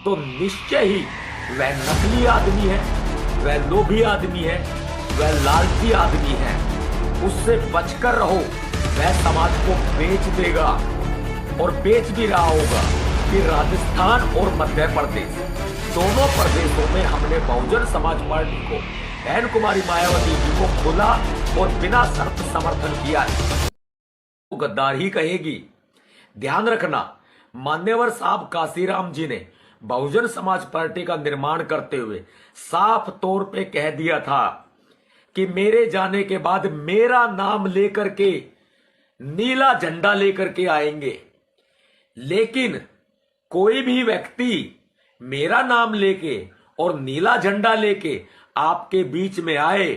तो निश्चय ही वह नकली आदमी है, वह लोभी आदमी है, वह लालची आदमी है। उससे बचकर रहो, वह समाज को बेच देगा और बेच भी रहा होगा। कि राजस्थान और मध्य प्रदेश दोनों प्रदेशों में हमने बहुजन समाज पार्टी को, बहन कुमारी मायावती जी को खुला और बिना शर्त समर्थन किया है। वो गद्दार ही कहेगी। ध्यान रखना, मान्यवर साहब काशीराम जी ने बहुजन समाज पार्टी का निर्माण करते हुए साफ तौर पे कह दिया था कि मेरे जाने के बाद मेरा नाम लेकर के, नीला झंडा लेकर के आएंगे। लेकिन कोई भी व्यक्ति मेरा नाम लेके और नीला झंडा लेके आपके बीच में आए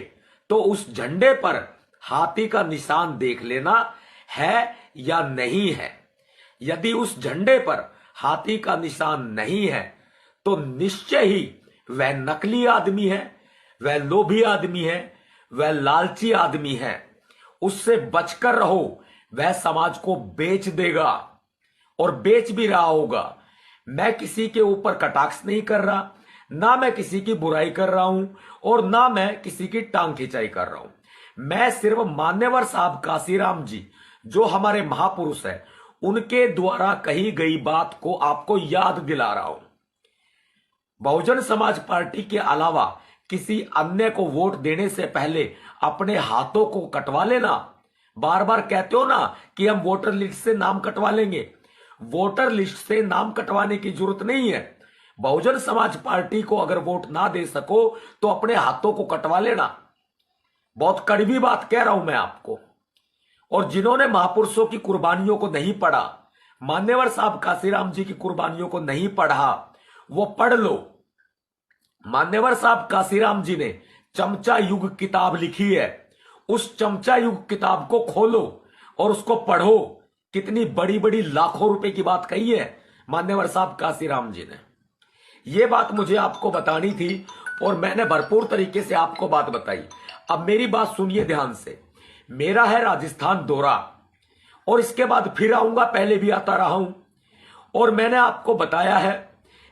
तो उस झंडे पर हाथी का निशान देख लेना है या नहीं है। यदि उस झंडे पर हाथी का निशान नहीं है तो निश्चय ही वह नकली आदमी है, वह लोभी आदमी है, वह लालची आदमी है। उससे बचकर रहो, वह समाज को बेच देगा और बेच भी रहा होगा। मैं किसी के ऊपर कटाक्ष नहीं कर रहा, ना मैं किसी की बुराई कर रहा हूं और ना मैं किसी की टांग खिंचाई कर रहा हूं। मैं सिर्फ मान्यवर साहब काशीराम जी, जो हमारे महापुरुष है, उनके द्वारा कही गई बात को आपको याद दिला रहा हूं। बहुजन समाज पार्टी के अलावा किसी अन्य को वोट देने से पहले अपने हाथों को कटवा लेना। बार बार कहते हो ना कि हम वोटर लिस्ट से नाम कटवा लेंगे। वोटर लिस्ट से नाम कटवाने की जरूरत नहीं है। बहुजन समाज पार्टी को अगर वोट ना दे सको तो अपने हाथों को कटवा लेना। बहुत कड़वी बात कह रहा हूं मैं आपको। और जिन्होंने महापुरुषों की कुर्बानियों को नहीं पढ़ा, मान्यवर साहब काशीराम जी की कुर्बानियों को नहीं पढ़ा, वो पढ़ लो। मान्यवर साहब काशीराम जी ने चमचा युग किताब लिखी है। उस चमचा युग किताब को खोलो और उसको पढ़ो। कितनी बड़ी बड़ी लाखों रुपए की बात कही है मान्यवर साहब काशीराम जी ने। यह बात मुझे आपको बतानी थी और मैंने भरपूर तरीके से आपको बात बताई। अब मेरी बात सुनिए ध्यान से। मेरा है राजस्थान दौरा और इसके बाद फिर आऊंगा, पहले भी आता रहा हूं। और मैंने आपको बताया है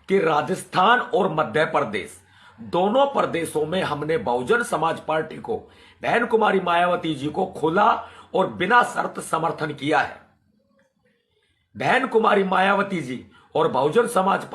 कि राजस्थान और मध्य प्रदेश दोनों प्रदेशों में हमने बहुजन समाज पार्टी को, बहन कुमारी मायावती जी को खुला और बिना शर्त समर्थन किया है। बहन कुमारी मायावती जी और बहुजन समाज